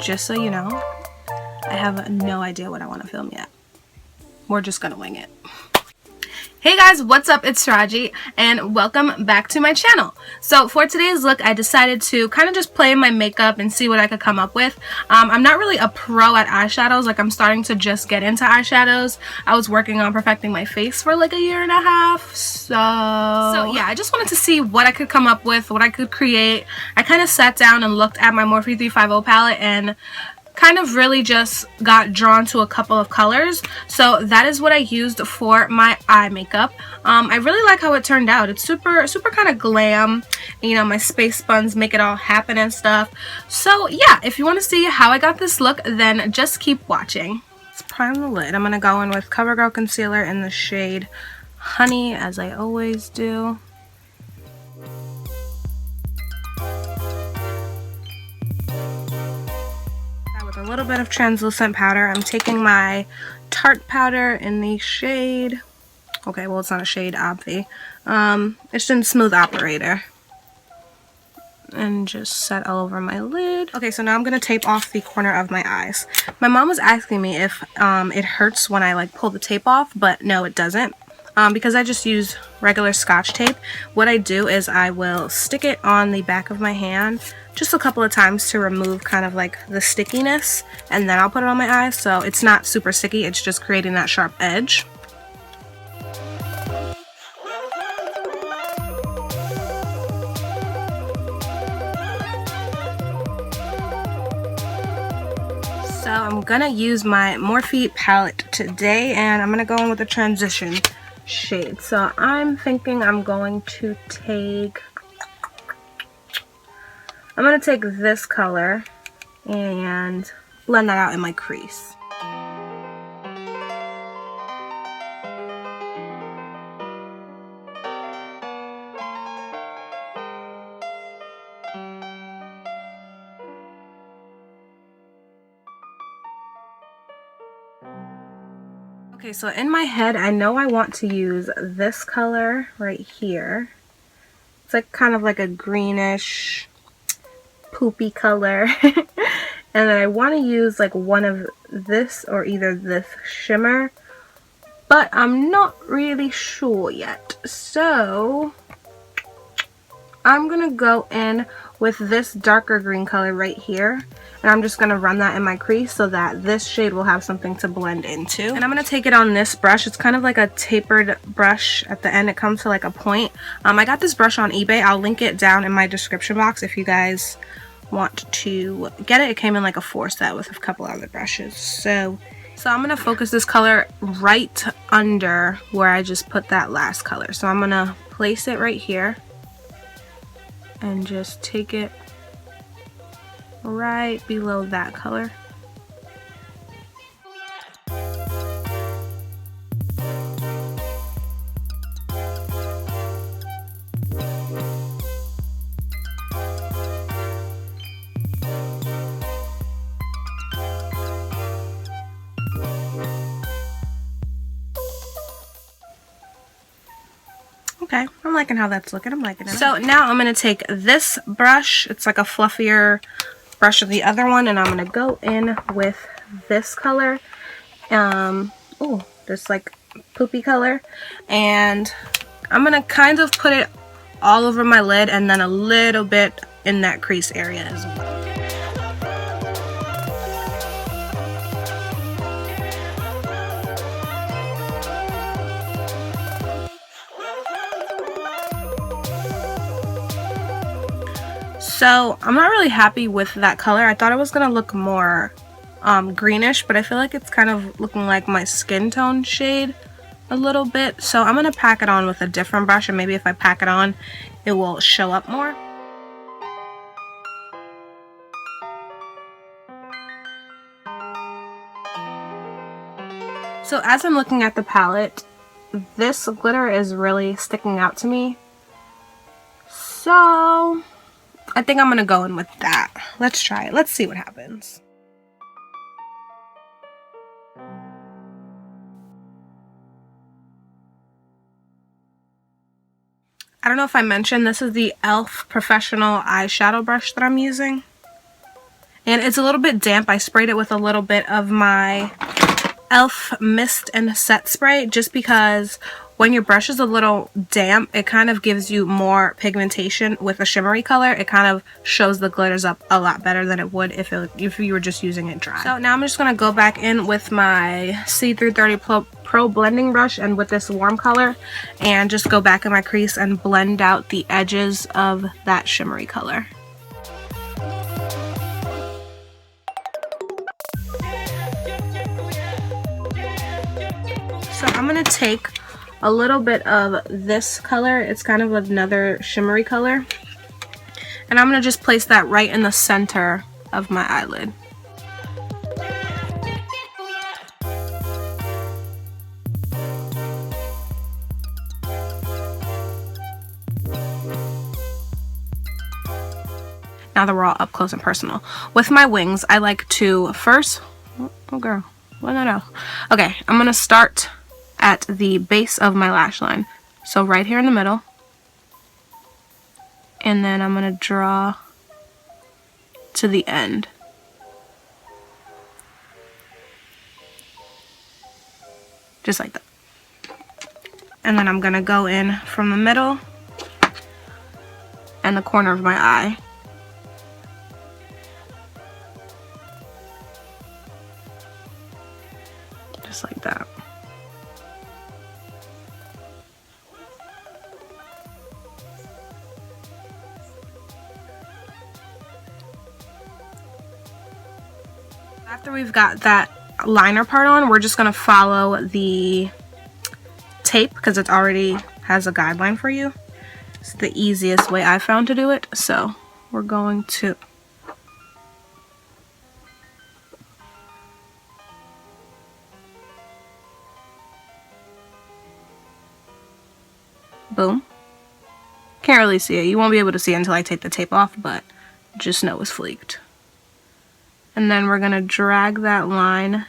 just so you know, I have no idea what I want to film yet. We're just gonna wing it. Hey guys, what's up? It's Tarahgee and welcome back to my channel. So for today's look, I decided to kind of just play in my makeup and see what I could come up with. I'm not really a pro at eyeshadows, like I'm starting to just get into eyeshadows. I was working on perfecting my face for like a year and a half. So yeah, I just wanted to see what I could come up with, what I could create. I kind of sat down and looked at my Morphe 350 palette and kind of really just got drawn to a couple of colors, so that is what I used for my eye makeup. I really like how it turned out. It's super kind of glam, you know, my space buns make it all happen and stuff. So yeah, if you want to see how I got this look, then just keep watching. Let's prime the lid. I'm gonna go in with CoverGirl concealer in the shade Honey, as I always do. A little bit of translucent powder. I'm taking my Tarte powder in the shade, okay, well it's not a shade, obvi. It's in Smooth Operator, and just set all over my lid. Okay, so now I'm gonna tape off the corner of my eyes. My mom was asking me if it hurts when I like pull the tape off, but no, it doesn't. Because I just use regular Scotch tape, what I do is I will stick it on the back of my hand just a couple of times to remove kind of like the stickiness, and then I'll put it on my eyes, so it's not super sticky, it's just creating that sharp edge. So I'm gonna use my Morphe palette today, and I'm gonna go in with a transition shade. So I'm thinking I'm going to take this color and blend that out in my crease. Okay, so in my head, I know I want to use this color right here. It's like kind of like a greenish, poopy color. And then I want to use like one of this or either this shimmer, but I'm not really sure yet. So I'm gonna go in with this darker green color right here, and I'm just gonna run that in my crease so that this shade will have something to blend into. And I'm gonna take it on this brush. It's kind of like a tapered brush at the end. It comes to like a point. I got this brush on eBay. I'll link it down in my description box if you guys want to get it. It came in like a 4 set with a couple other brushes. So I'm gonna focus this color right under where I just put that last color. So I'm gonna place it right here and just take it right below that color. Okay, I'm liking how that's looking. I'm liking it. So now I'm going to take this brush. It's like a fluffier brush of the other one, and I'm going to go in with this color. Oh, this like poopy color. And I'm going to kind of put it all over my lid and then a little bit in that crease area as well. So I'm not really happy with that color. I thought it was gonna look more greenish, but I feel like it's kind of looking like my skin tone shade a little bit. So I'm gonna pack it on with a different brush, and maybe if I pack it on, it will show up more. So as I'm looking at the palette, this glitter is really sticking out to me. So I think I'm gonna go in with that. Let's try it. Let's see what happens. I don't know if I mentioned, this is the e.l.f. Professional eyeshadow brush that I'm using. And it's a little bit damp. I sprayed it with a little bit of my e.l.f. Mist and Set Spray just because when your brush is a little damp, it kind of gives you more pigmentation with a shimmery color. It kind of shows the glitters up a lot better than it would if you were just using it dry. So now I'm just going to go back in with my C330 Pro blending brush and with this warm color and just go back in my crease and blend out the edges of that shimmery color. So I'm going to take a little bit of this color. It's kind of another shimmery color. And I'm going to just place that right in the center of my eyelid. Now that we're all up close and personal. With my wings, I like to first... Oh girl. Well, no. Okay, I'm going to start at the base of my lash line. So right here in the middle. And then I'm going to draw to the end. Just like that. And then I'm going to go in from the middle and the corner of my eye. Just like that. After we've got that liner part on, we're just going to follow the tape because it already has a guideline for you. It's the easiest way I found to do it. So we're going to boom. Can't really see it. You won't be able to see it until I take the tape off, but just know it's fleeked. And then we're going to drag that line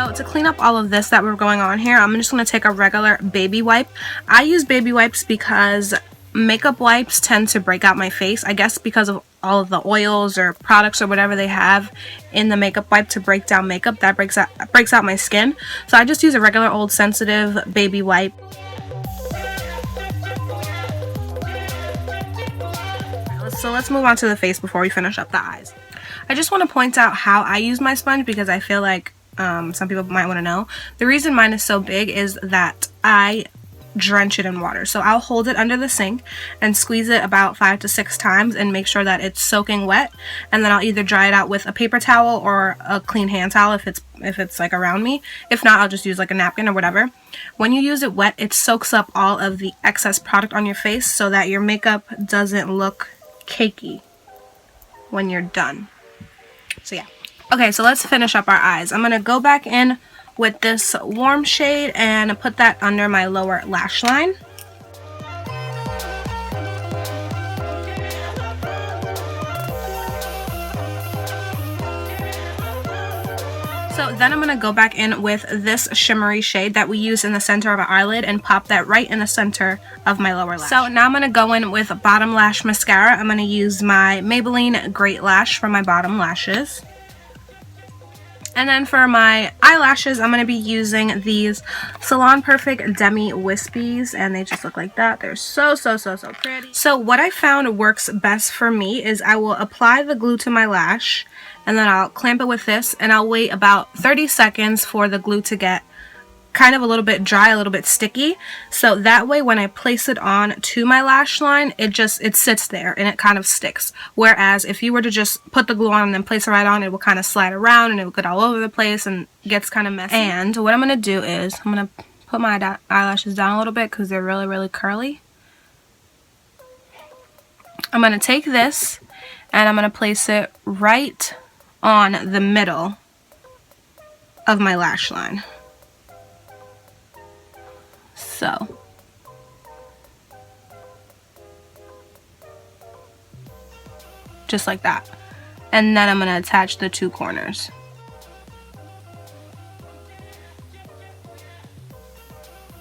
So to clean up all of this that we're going on here, I'm just going to take a regular baby wipe. I use baby wipes because makeup wipes tend to break out my face. I guess because of all of the oils or products or whatever they have in the makeup wipe to break down makeup, that breaks out my skin. So I just use a regular old sensitive baby wipe. So let's move on to the face before we finish up the eyes. I just want to point out how I use my sponge because I feel like some people might want to know. The reason mine is so big is that I drench it in water. So I'll hold it under the sink and squeeze it about 5 to 6 times and make sure that it's soaking wet, and then I'll either dry it out with a paper towel or a clean hand towel if it's like around me. If not, I'll just use like a napkin or whatever. When you use it wet, it soaks up all of the excess product on your face so that your makeup doesn't look cakey when you're done. So yeah. Okay, so let's finish up our eyes. I'm going to go back in with this warm shade and put that under my lower lash line. So then I'm going to go back in with this shimmery shade that we use in the center of our eyelid and pop that right in the center of my lower lash. So now I'm going to go in with bottom lash mascara. I'm going to use my Maybelline Great Lash for my bottom lashes. And then for my eyelashes, I'm going to be using these Salon Perfect Demi Wispies, and they just look like that. They're so pretty. So what I found works best for me is I will apply the glue to my lash, and then I'll clamp it with this, and I'll wait about 30 seconds for the glue to get kind of a little bit dry, a little bit sticky, so that way when I place it on to my lash line, it sits there and it kind of sticks. Whereas if you were to just put the glue on and then place it right on, it will kind of slide around and it will get all over the place and gets kind of messy. And what I'm going to do is I'm going to put my eyelashes down a little bit because they're really curly. I'm going to take this and I'm going to place it right on the middle of my lash line. So. Just like that. And then I'm going to attach the two corners.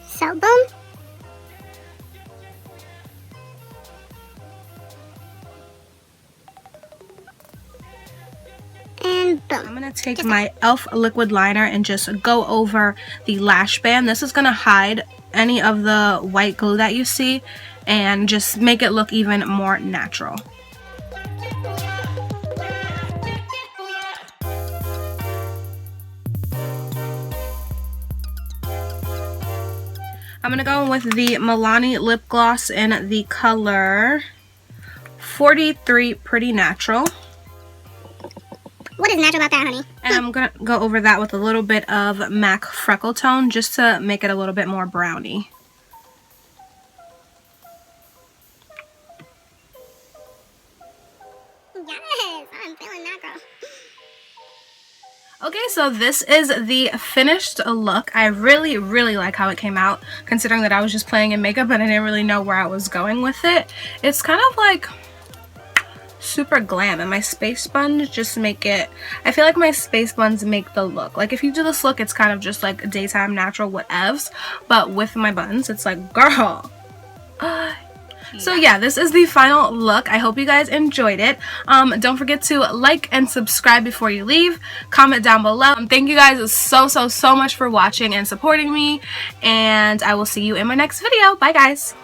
So boom. And boom. I'm going to take my e.l.f. liquid liner and just go over the lash band. This is going to hide any of the white glue that you see and just make it look even more natural. I'm going to go with the Milani lip gloss in the color 43 Pretty Natural. What is natural about that, honey? And I'm going to go over that with a little bit of MAC Freckle Tone just to make it a little bit more browny. Yes, I'm feeling that, girl. Okay, so this is the finished look. I really like how it came out, considering that I was just playing in makeup and I didn't really know where I was going with it. It's kind of like super glam, and my space buns just make it, I feel like my space buns make the look. Like if you do this look, it's kind of just like daytime natural whatevs, but with my buns, it's like, girl. So yeah, this is the final look. I hope you guys enjoyed it. Don't forget to like and subscribe before you leave. Comment down below. Thank you guys so much for watching and supporting me, and I will see you in my next video. Bye guys.